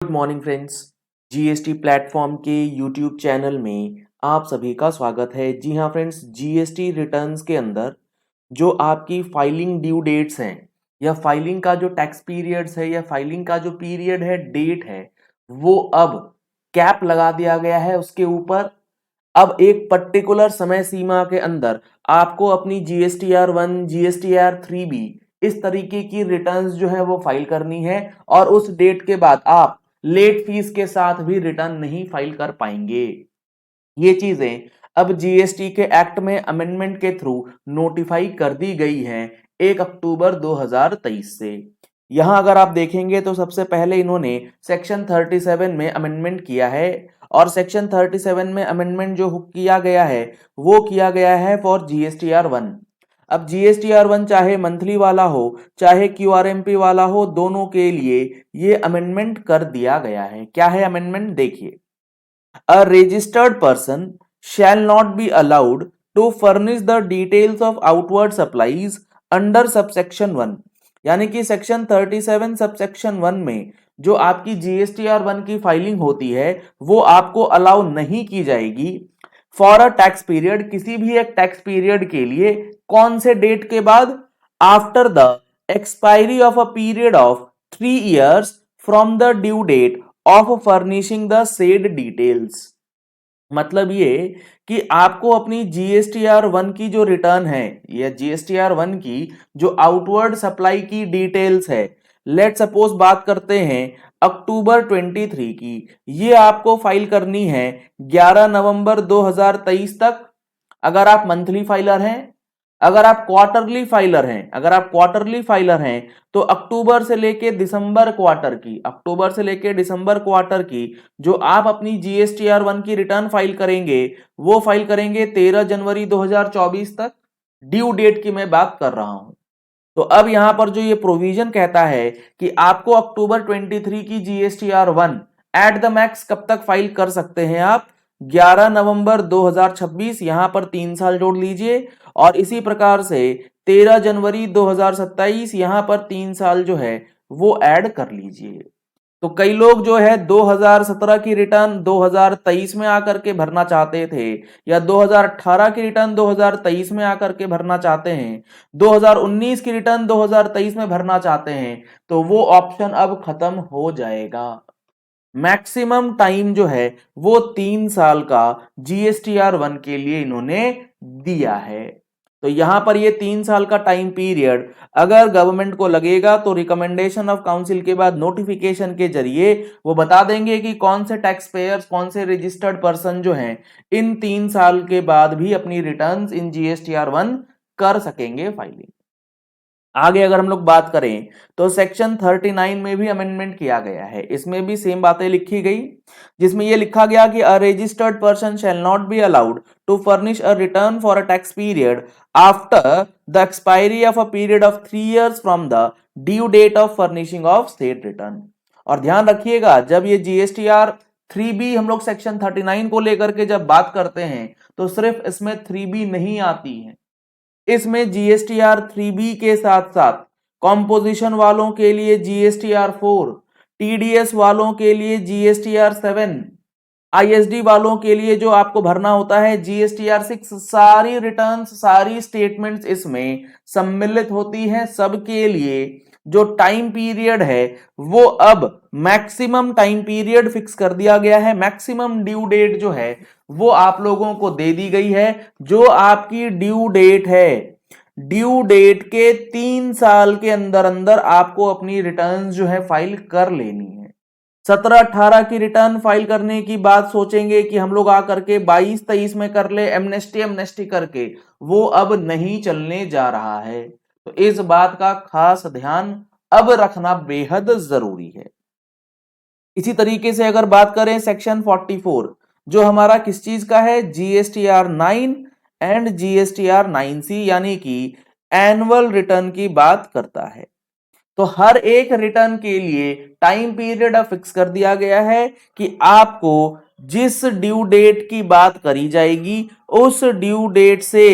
Good morning friends. GST platform के YouTube channel में आप सभी का स्वागत है। जी हाँ फ्रेंड्स, जीएसटी रिटर्न्स के अंदर जो आपकी फाइलिंग ड्यू डेट्स हैं या फाइलिंग का जो टैक्स पीरियड्स है या फाइलिंग का जो पीरियड है, डेट है, वो अब कैप लगा दिया गया है उसके ऊपर। अब एक पर्टिकुलर समय सीमा के अंदर आपको अपनी जीएसटीआर 1, जीएसटीआर 3B इस तरीके की रिटर्न्स जो है वो फाइल करनी है और उस डेट के बाद आप लेट फीस के साथ भी रिटर्न नहीं फाइल कर पाएंगे। ये चीजें अब जीएसटी के एक्ट में अमेंडमेंट के थ्रू नोटिफाई कर दी गई हैं 1 अक्टूबर 2023 से। यहां अगर आप देखेंगे तो सबसे पहले इन्होंने सेक्शन 37 में अमेंडमेंट किया है और सेक्शन 37 में अमेंडमेंट जो किया गया है वो किया गया है फॉर जीएसटीआर 1। अब जीएसटीआर 1 चाहे मंथली वाला हो चाहे क्यूआरएमपी वाला हो, दोनों के लिए ये अमेंडमेंट कर दिया गया है। क्या है अमेंडमेंट, देखिए। A registered person shall not be allowed to furnish the details of outward supplies under subsection 1। यानी कि सेक्शन 37 सबसेक्शन 1 में जो आपकी जीएसटीआर 1 की फाइलिंग होती है वो आपको अलाउ नहीं की जाएगी फॉर अ टैक्स पीरियड, किसी भी एक टैक्स पीरियड के लिए। कौन से डेट के बाद? After the expiry of a period of 3 years from the due date of furnishing the said details. मतलब ये कि आपको अपनी जीएसटीआर 1 की जो रिटर्न है या जीएसटीआर 1 की जो आउटवर्ड सप्लाई की डिटेल्स है, लेट सपोज बात करते हैं अक्टूबर 23 की, ये आपको फाइल करनी है 11 नवंबर 2023 तक अगर आप मंथली फाइलर हैं। अगर आप क्वार्टरली फाइलर हैं तो अक्टूबर से लेके दिसंबर क्वार्टर की जो आप अपनी जीएसटीआर 1 की रिटर्न फाइल करेंगे वो फाइल करेंगे 13 जनवरी 2024 तक। ड्यू डेट की मैं बात कर रहा हूं। तो अब यहां पर जो ये प्रोविजन कहता है कि आपको अक्टूबर 23 की जीएसटीआर 1 एट द मैक्स कब तक फाइल कर सकते हैं आप? 11 नवंबर 2026, यहां पर 3 साल जोड़ लीजिए और इसी प्रकार से 13 जनवरी 2027 यहां पर 3 साल जो है वो ऐड कर लीजिए। तो कई लोग जो है 2017 की रिटर्न 2023 में आकर के भरना चाहते थे या 2018 की रिटर्न 2023 में आकर के भरना चाहते हैं, 2019 की रिटर्न 2023 में भरना चाहते हैं, तो वो ऑप्शन अब खत्म हो जाएगा। मैक्सिमम टाइम जो है वो 3 साल का जीएसटीआर 1 के लिए इन्होंने दिया है। तो यहां पर ये 3 साल का टाइम पीरियड अगर गवर्नमेंट को लगेगा तो रिकमेंडेशन ऑफ काउंसिल के बाद नोटिफिकेशन के जरिए वो बता देंगे कि कौन से टैक्स पेयर्स, कौन से रजिस्टर्ड पर्सन जो हैं इन 3 साल के बाद भी अपनी रिटर्न्स इन जीएसटीआर 1 कर सकेंगे फाइलिंग। आगे अगर हम लोग बात करें तो सेक्शन 39 में भी अमेंडमेंट किया गया है। इसमें भी सेम बातें लिखी गई जिसमें यह लिखा गया कि a registered person shall not be allowed to furnish a return for a tax period after the expiry of a period of 3 years from the due date of furnishing of state return. और ध्यान रखिएगा, जब ये GSTR 3B हम लोग section 39 को लेकर के जब बात करते हैं तो सिर्फ इसमें 3B नहीं आती है, इसमें जीएसटीआर 3B के साथ साथ कॉम्पोजिशन वालों के लिए जीएसटीआर 4, टीडीएस वालों के लिए जीएसटीआर 7, आईएसडी वालों के लिए जो आपको भरना होता है जीएसटीआर 6, सारी रिटर्न्स, सारी स्टेटमेंट्स इसमें सम्मिलित होती हैं। सबके लिए जो टाइम पीरियड है वो अब मैक्सिमम टाइम पीरियड फिक्स कर दिया गया है। मैक्सिमम ड्यू डेट जो है वो आप लोगों को दे दी गई है। जो आपकी ड्यू डेट है, ड्यू डेट के 3 साल के अंदर अंदर आपको अपनी रिटर्न्स जो है फाइल कर लेनी है। 17-18 की रिटर्न फाइल करने की बात सोचेंगे कि हम लोग आकर के 22-23 में कर ले एमनेस्टी करके, वो अब नहीं चलने जा रहा है। तो इस बात का खास ध्यान अब रखना बेहद जरूरी है। इसी तरीके से अगर बात करें सेक्शन 44 जो हमारा किस चीज का है, जीएसटीआर 9 एंड जीएसटीआर 9C यानी कि एनुअल रिटर्न की बात करता है। तो हर एक रिटर्न के लिए टाइम पीरियड अब फिक्स कर दिया गया है कि आपको जिस ड्यू डेट की बात करी जाएगी उस ड्यू डेट से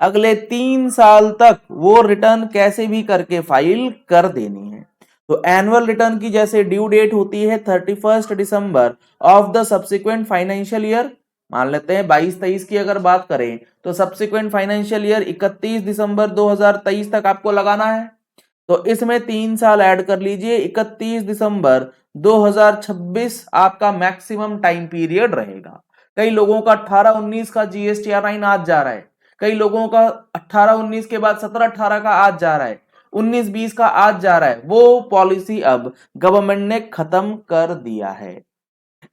अगले 3 साल तक वो रिटर्न कैसे भी करके फाइल कर देनी है। तो एनुअल रिटर्न की जैसे ड्यू डेट होती है 31 December of the subsequent financial year, मान लेते हैं 22-23 की अगर बात करें तो सब्सिक्वेंट फाइनेंशियल ईयर 31 दिसंबर 2023 तक आपको लगाना है। तो इसमें 3 साल ऐड कर लीजिए, 31 दिसंबर 2026 आपका मैक्सिमम टाइम पीरियड रहेगा। कई लोगों का 18-19 का GSTR9 आज जा रहा है, कई लोगों का 18-19 के बाद 17-18 का आज जा रहा है, 19-20 का आज जा रहा है। वो पॉलिसी अब गवर्नमेंट ने खत्म कर दिया है।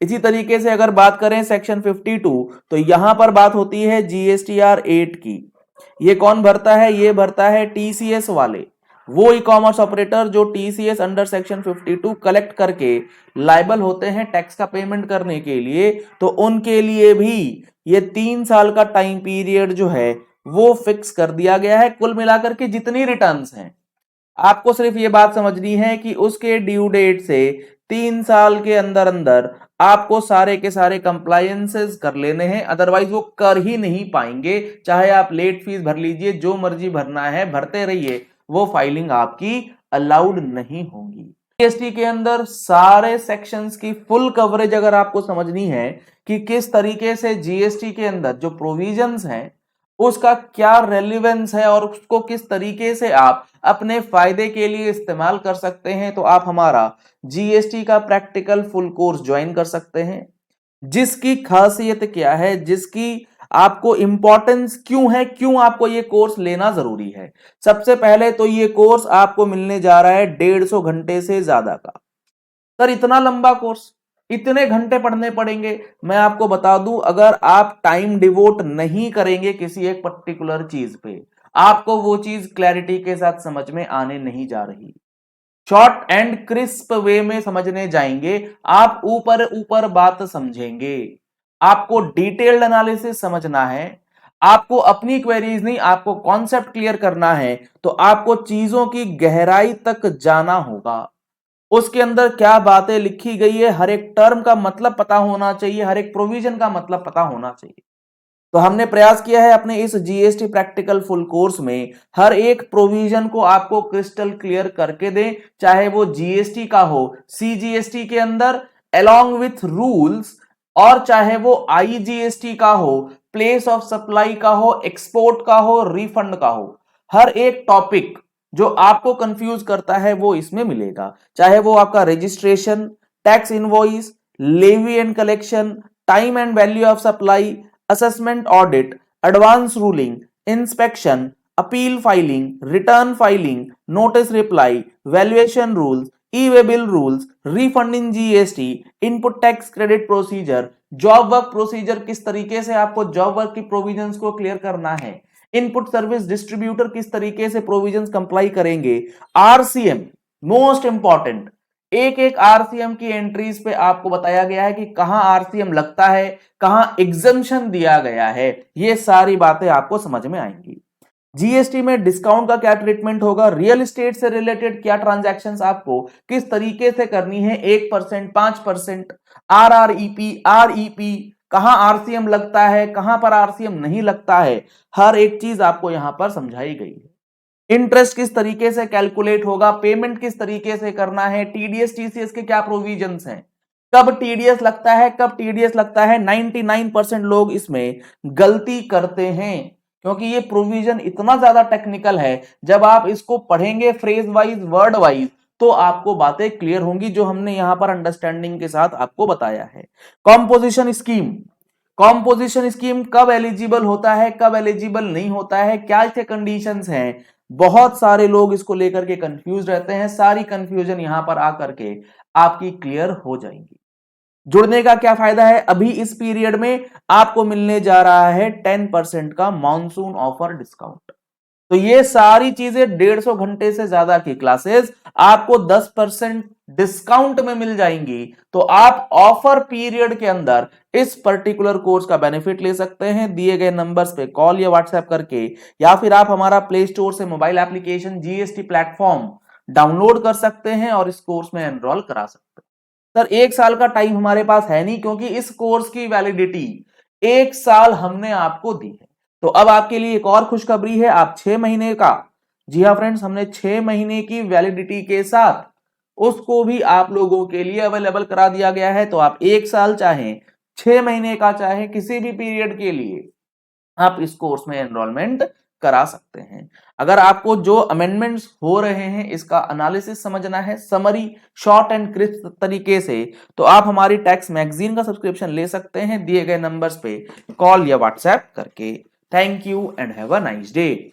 इसी तरीके से अगर बात करें सेक्शन 52, तो यहां पर बात होती है GSTR8 की। ये कौन भरता है? ये भरता है TCS वाले, वो ई कॉमर्स ऑपरेटर जो TCS अंडर सेक्शन 52 कलेक्ट करके लायबल होते हैं टैक्स का पेमेंट करने के लिए। तो उनके लिए भी ये 3 साल का टाइम पीरियड जो है वो फिक्स कर दिया गया है। कुल मिलाकर के जितनी रिटर्न्स हैं, आपको सिर्फ ये बात समझनी है कि उसके ड्यू डेट से 3 साल के अंदर अंदर आपको सारे के सारे कंप्लायंसेस कर लेने हैं, अदरवाइज वो कर ही नहीं पाएंगे। चाहे आप लेट फीस भर लीजिए, जो मर्जी भरना है भरते रहिए, वो फाइलिंग आपकी अलाउड नहीं होगी। जीएसटी के अंदर सारे सेक्शंस की फुल कवरेज अगर आपको समझनी है कि किस तरीके से जीएसटी के अंदर जो प्रोविजंस हैं उसका क्या रेलिवेंस है और उसको किस तरीके से आप अपने फायदे के लिए इस्तेमाल कर सकते हैं, तो आप हमारा जीएसटी का प्रैक्टिकल फुल कोर्स ज्वाइन कर सकते हैं। जिसकी खासियत क्या है, जिसकी आपको इंपॉर्टेंस क्यों है, क्यों आपको ये कोर्स लेना जरूरी है। सबसे पहले तो ये कोर्स आपको मिलने जा रहा है 150 घंटे से ज्यादा का। सर इतना लंबा कोर्स, इतने घंटे पढ़ने पड़ेंगे? मैं आपको बता दूं, अगर आप टाइम डिवोट नहीं करेंगे किसी एक पर्टिकुलर चीज पे, आपको वो चीज क्लैरिटी के साथ समझ में आने नहीं जा रही। शॉर्ट एंड क्रिस्प वे में समझने जाएंगे, आप ऊपर ऊपर बात समझेंगे। आपको डिटेल्ड एनालिसिस समझना है, आपको अपनी क्वेरीज नहीं, आपको कॉन्सेप्ट क्लियर करना है, तो आपको चीजों की गहराई तक जाना होगा। उसके अंदर क्या बातें लिखी गई है, हर एक टर्म का मतलब पता होना चाहिए, हर एक प्रोविजन का मतलब पता होना चाहिए। तो हमने प्रयास किया है अपने इस जीएसटी प्रैक्टिकल फुल कोर्स में हर एक प्रोविजन को आपको क्रिस्टल क्लियर करके दें, चाहे वो जीएसटी का हो सीजीएसटी के अंदर अलोंग विथ रूल्स, और चाहे वो आईजीएसटी का हो, प्लेस ऑफ सप्लाई का हो, एक्सपोर्ट का हो, रिफंड का हो। हर एक टॉपिक जो आपको कंफ्यूज करता है वो इसमें मिलेगा, चाहे वो आपका registration, tax invoice, levy and collection, time and value of supply, assessment audit, advance ruling, inspection, appeal filing, return filing, notice reply, valuation rules, e way bill rules, refund in GST, input tax credit procedure, job work procedure, किस तरीके से आपको job work की provisions को clear करना है, input service distributor किस तरीके से प्रोविजंस कंप्लाई करेंगे, आरसीएम मोस्ट इंपॉर्टेंट, एक एक आरसीएम की एंट्रीज पे आपको बताया गया है कि कहां आरसीएम लगता है, कहां एग्जम्पशन दिया गया है, ये सारी बातें आपको समझ में आएंगी। जीएसटी में डिस्काउंट का क्या ट्रीटमेंट होगा, रियल एस्टेट से रिलेटेड क्या ट्रांजैक्शंस आपको किस तरीके से करनी है, 1%, 5%, आरआरईपी, आरईपी, कहां आरसीएम लगता है, कहां पर आरसीएम नहीं लगता है, हर एक चीज आपको यहां पर समझाई गई है। इंटरेस्ट किस तरीके से कैलकुलेट होगा, पेमेंट किस तरीके से करना है, टीडीएस टीसीएस के क्या प्रोविजंस हैं, कब टीडीएस लगता है, कब टीडीएस लगता है। 99% लोग इसमें गलती करते हैं क्योंकि ये प्रोविजन इतना ज्यादा टेक्निकल है, जब आप इसको पढ़ेंगे फ्रेज वाइज, वर्ड वाइज, तो आपको बातें क्लियर होंगी जो हमने यहां पर अंडरस्टैंडिंग के साथ आपको बताया है। कॉम्पोजिशन स्कीम, कॉम्पोजिशन स्कीम कब एलिजिबल होता है, कब एलिजिबल नहीं होता है, क्या इसके कंडीशंस हैं, बहुत सारे लोग इसको लेकर के कंफ्यूज रहते हैं। सारी कंफ्यूजन यहां पर आकर के आपकी क्लियर हो जाएंगी। जुड़ने का क्या फायदा है, अभी इस पीरियड में आपको मिलने जा रहा है 10% का मॉनसून ऑफर डिस्काउंट। तो ये सारी चीजें 150 घंटे से ज्यादा की क्लासेस आपको 10% डिस्काउंट में मिल जाएंगी। तो आप ऑफर पीरियड के अंदर इस पर्टिकुलर कोर्स का बेनिफिट ले सकते हैं। दिए गए नंबर्स पे कॉल या व्हाट्सएप करके, या फिर आप हमारा प्ले स्टोर से mobile application GST platform download कर सकते हैं और इस कोर्स में एनरोल करा सकते हैं। सर 1 साल का टाइम हमारे पास है नहीं, क्योंकि इस कोर्स की वैलिडिटी 1 साल हमने आपको दी है। तो अब आपके लिए एक और खुशखबरी है, आप 6 महीने का, जी हाँ फ्रेंड्स, हमने 6 महीने की वैलिडिटी के साथ उसको भी आप लोगों के लिए अवेलेबल करा दिया गया है। तो आप 1 साल चाहे 6 महीने का चाहे किसी भी पीरियड के लिए आप इस कोर्स में एनरोलमेंट करा सकते हैं। अगर आपको जो अमेंडमेंट्स हो रहे हैं इसका एनालिसिस समझना है समरी शॉर्ट एंड क्रिस्प तरीके से, तो आप हमारी टैक्स मैगजीन का सब्सक्रिप्शन ले सकते हैं दिए गए नंबर्स पे कॉल या व्हाट्सएप करके। Thank you and have a nice day.